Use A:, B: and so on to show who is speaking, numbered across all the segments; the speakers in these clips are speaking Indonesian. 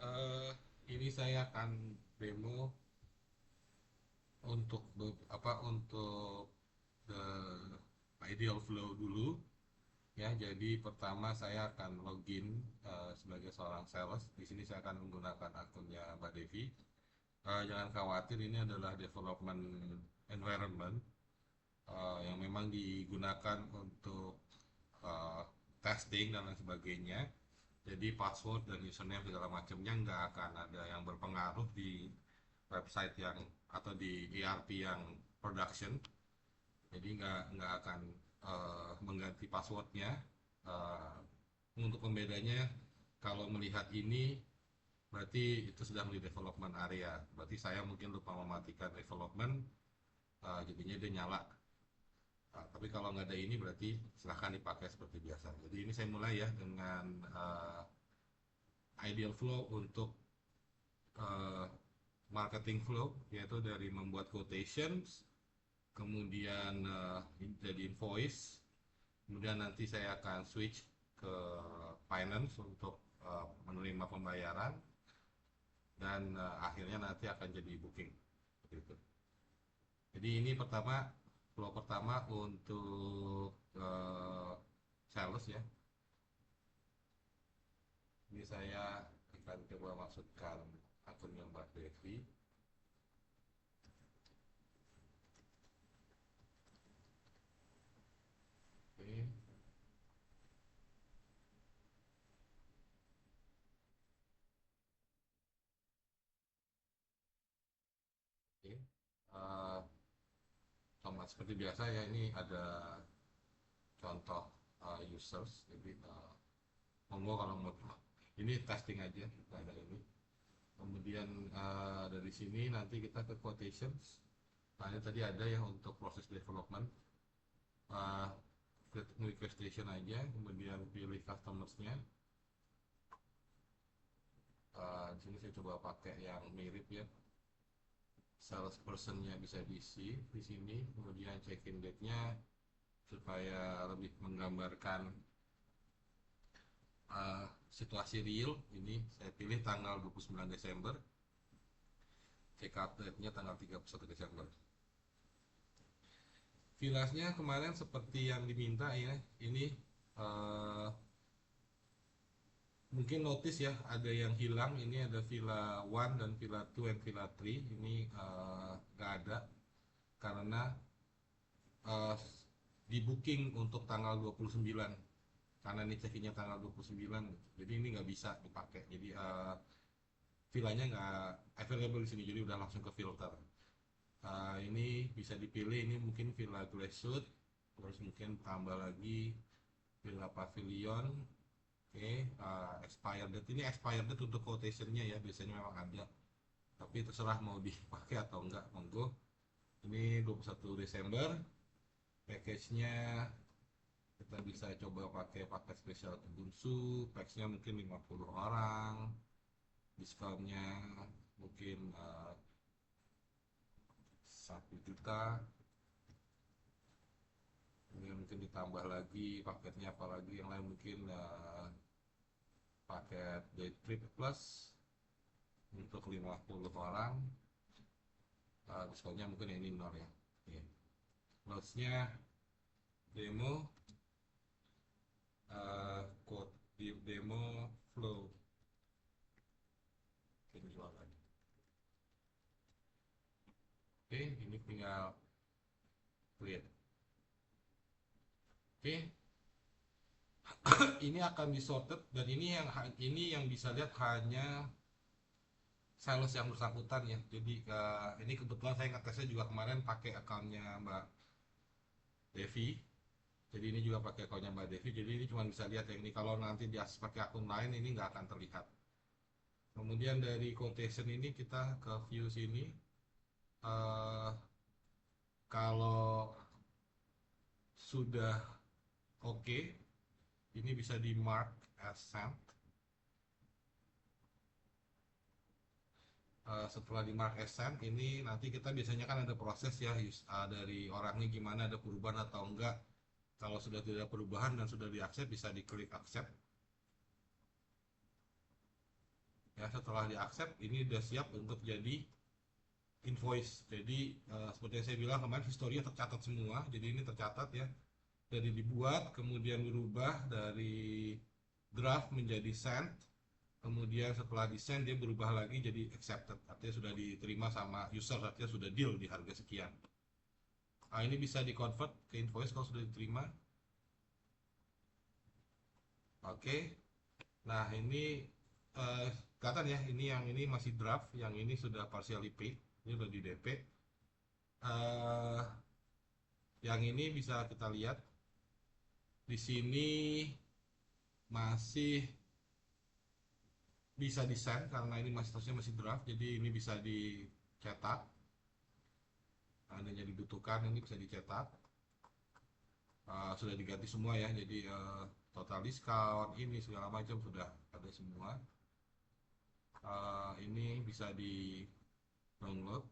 A: eh, ini saya akan demo untuk untuk the ideal flow dulu ya. Jadi pertama saya akan login sebagai seorang sales. Di sini saya akan menggunakan akunnya Mbak Devi. Jangan khawatir, ini adalah development environment yang memang digunakan untuk eh, testing dan lain sebagainya. Jadi password dan username segala macamnya nggak akan ada yang berpengaruh di website yang atau di ERP yang production. Jadi nggak akan mengganti passwordnya. Eh, untuk pembedanya, kalau melihat ini berarti itu sedang di development area. Berarti saya mungkin lupa mematikan development, jadinya dia nyala. Tapi kalau nggak ada ini berarti silahkan dipakai seperti biasa. Jadi ini saya mulai ya dengan ideal flow untuk uh, marketing flow, yaitu dari membuat quotations, kemudian jadi invoice, kemudian nanti saya akan switch ke finance untuk menerima pembayaran, dan akhirnya nanti akan jadi booking gitu. Jadi ini flow pertama untuk sales ya. Ini saya akan coba masukkan akunnya Mbak Devi. Oke. Oke. Uh, Sama seperti biasa ya, ini ada contoh users. Jadi monggo kalau mau, ini testing aja kita ada ini. Kemudian dari sini nanti kita ke quotations. Nah ini tadi ada ya untuk proses development. uh, Klik station aja, kemudian pilih customersnya. Di sini saya coba pakai yang mirip ya, salespersonnya bisa diisi di sini, kemudian check-in date-nya supaya lebih menggambarkan situasi real. Ini saya pilih tanggal 29 Desember, check out date-nya tanggal 31 Desember. Vilasnya kemarin seperti yang diminta ya. Ini uh, mungkin notice ya, ada yang hilang. Ini ada Villa One dan Villa Two dan Villa Three. Ini nggak ada karena uh, di booking untuk tanggal 29, karena ini check-innya tanggal 29, jadi ini nggak bisa dipakai. Jadi villanya nggak available di sini, jadi udah langsung ke filter. Ini bisa dipilih, ini mungkin Villa Glashwood, terus mungkin tambah lagi Villa Pavilion. Oke. Expired date, ini expired date untuk quotationnya ya, biasanya memang ada, tapi terserah mau dipakai atau enggak, monggo. Ini 21 Desember. Package-nya kita bisa coba pakai paket spesial kebunsu, package-nya mungkin 50 orang, diskonnya mungkin 1 juta. Ini mungkin ditambah lagi paketnya, apalagi yang lain mungkin paket day trip plus untuk 50 orang, diskonnya mungkin ini nol ya. Oke. Loss-nya demo, code di demo flow, ini jual lagi. Oke, ini tinggal create. Oke, ini akan disorted, dan ini yang bisa lihat hanya sales yang bersangkutan ya. Jadi ini kebetulan saya ngetesnya juga kemarin pakai akunnya Mbak Devi. Jadi ini juga pakai akunnya Mbak Devi. Jadi ini cuma bisa lihat yang ini. Kalau nanti dia pakai akun lain, ini nggak akan terlihat. Kemudian dari quotation ini kita ke view sini. Eh, Kalau sudah oke, ini bisa di mark as sent. Setelah di mark as sent, ini nanti kita biasanya kan ada proses ya, dari orangnya gimana, ada perubahan atau enggak. Kalau sudah tidak ada perubahan dan sudah di accept, bisa diklik accept. Ya, setelah di accept ini udah siap untuk jadi invoice. Jadi seperti yang saya bilang kemarin, historinya tercatat semua. Jadi ini tercatat ya, dari dibuat kemudian berubah dari draft menjadi send, kemudian setelah di send dia berubah lagi jadi accepted, artinya sudah diterima sama user, artinya sudah deal di harga sekian. Nah, ini bisa di convert ke invoice kalau sudah diterima. Oke. Nah, ini kelihatan ya, ini masih draft, yang ini sudah partially paid, ini sudah di DP. eh, yang ini bisa kita lihat di sini masih bisa desain karena ini masih statusnya masih draft, jadi ini bisa dicetak. Ada yang dibutuhkan ini bisa dicetak. Sudah diganti semua ya, jadi total discount ini segala macam sudah ada semua. Ini bisa di download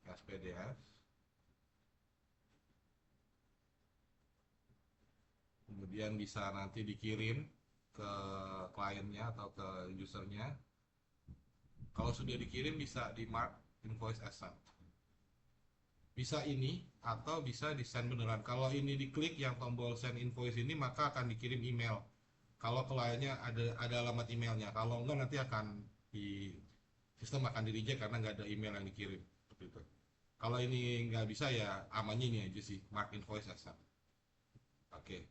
A: as PDF, kemudian bisa nanti dikirim ke kliennya atau ke usernya. Kalau sudah dikirim bisa di mark invoice as sent. Bisa ini atau bisa di send beneran. Kalau ini diklik yang tombol send invoice ini, maka akan dikirim email. Kalau kliennya ada alamat emailnya. Kalau enggak, nanti akan di sistem akan di reject karena nggak ada email yang dikirim. Seperti itu. Kalau ini nggak bisa ya amannya ini aja sih, mark invoice as sent. Oke.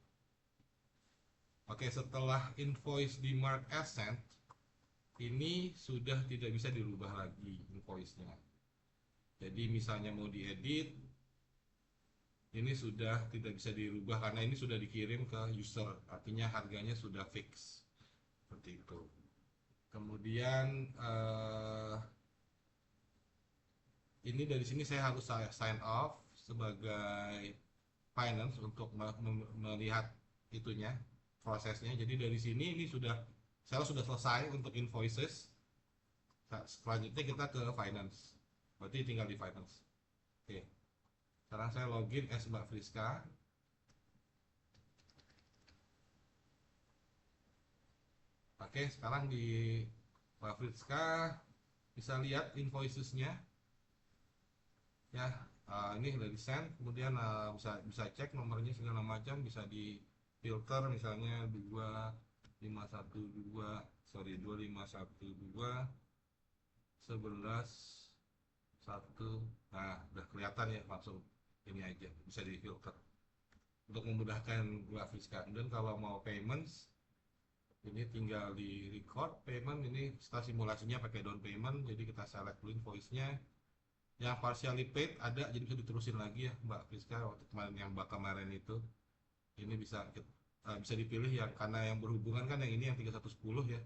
A: Oke, setelah invoice di mark as sent, ini sudah tidak bisa dirubah lagi invoice-nya. Jadi misalnya mau diedit, ini sudah tidak bisa dirubah karena ini sudah dikirim ke user, artinya harganya sudah fix. Seperti itu. Kemudian ini dari sini saya harus sign off sebagai finance untuk melihat itunya, prosesnya. Jadi dari sini ini sudah sales sudah selesai untuk invoices. Selanjutnya kita ke finance. Berarti tinggal di finance. Oke. Sekarang saya login as Mbak Friska. Oke, sekarang di Mbak Friska bisa lihat invoicesnya ya. Ini udah di send, kemudian bisa cek nomornya segala macam, bisa di filter misalnya 2512, sorry, 2512 11 1. Nah, udah kelihatan ya, langsung ini aja bisa di filter untuk memudahkan Mbak Friska. Dan kalau mau payments, ini tinggal di record payment. Ini setelah simulasinya pakai down payment, jadi kita select dulu invoice-nya. Yang partially paid ada, jadi bisa diterusin lagi ya Mbak Friska, waktu kemarin yang kemarin itu. Ini bisa dipilih yang karena yang berhubungan kan yang ini yang 3110 ya.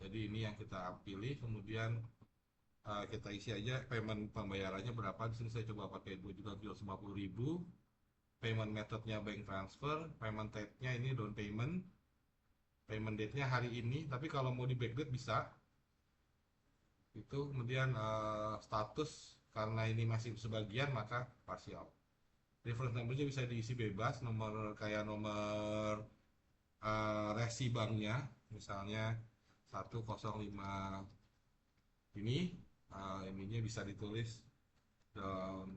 A: Jadi ini yang kita pilih, kemudian kita isi aja payment pembayarannya berapa. Di sini saya coba pakai 2.750.000. Payment methodnya bank transfer, payment type-nya ini down payment, payment date-nya hari ini. Tapi kalau mau di backdate bisa. Itu kemudian status karena ini masih sebagian maka partial. Reference number-nya bisa diisi bebas, nomor kayak nomor resi banknya, misalnya 105 ini, ininya bisa ditulis down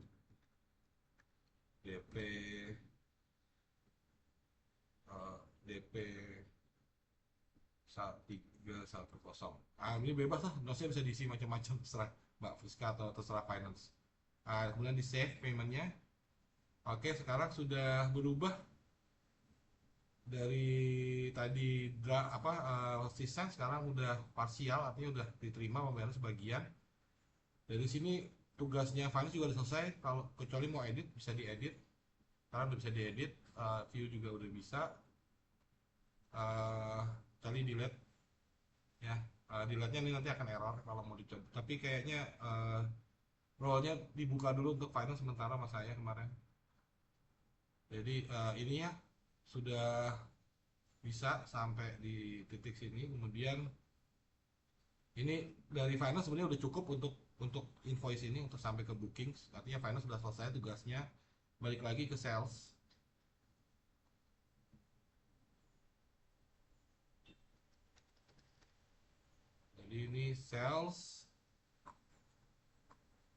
A: DP DP 310. Ini bebas lah, nosnya bisa diisi macam-macam, terserah Mbak Friska atau terserah finance. Kemudian di save paymentnya. Oke, sekarang sudah berubah dari tadi sisa, sekarang udah parsial, artinya udah diterima pembayaran sebagian. Dari sini tugasnya finance juga udah selesai. Kalau kecuali mau edit, bisa diedit. Sekarang udah bisa diedit, view juga udah bisa. Kali delete ya. Delete-nya ini nanti akan error kalau mau dicoba. Tapi kayaknya role-nya dibuka dulu untuk finance sementara mas saya kemarin. Jadi ini ya sudah bisa sampai di titik sini. Kemudian ini dari finance sebenarnya udah cukup untuk invoice ini untuk sampai ke booking. Artinya finance sudah selesai tugasnya. Balik lagi ke sales. ini sales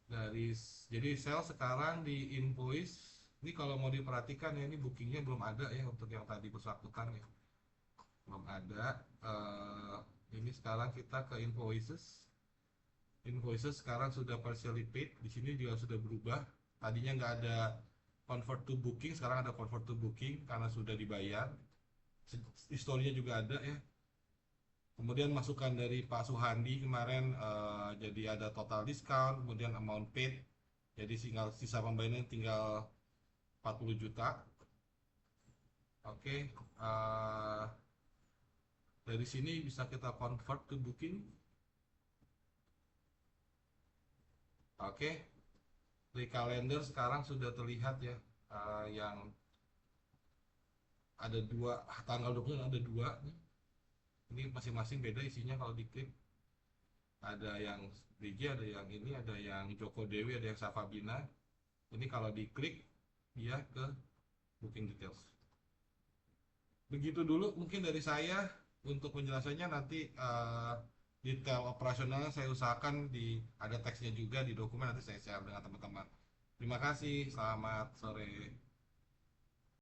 A: dari jadi sales sekarang di invoice ini kalau mau diperhatikan ya, ini bookingnya belum ada ya untuk yang tadi bersangkutan ya, belum ada. Ini sekarang kita ke invoices. Invoices sekarang sudah partially paid. Di sini juga sudah berubah. Tadinya nggak ada convert to booking, sekarang ada convert to booking karena sudah dibayar. Historinya juga ada ya. Kemudian masukan dari Pak Suhandi kemarin, jadi ada total discount, kemudian amount paid. Jadi tinggal sisa pembayaran tinggal 40 juta. Oke, dari sini bisa kita convert to booking. Oke, di kalender sekarang sudah terlihat ya, yang ada dua tanggal 20 ada dua nih. Ini masing-masing beda isinya kalau diklik. Ada yang BG, ada yang ini, ada yang Joko Dewi, ada yang Safabina. Ini kalau diklik dia ke booking details. Begitu dulu mungkin dari saya untuk penjelasannya. Nanti detail operasionalnya saya usahakan ada teksnya juga di dokumen, nanti saya share dengan teman-teman. Terima kasih, selamat sore.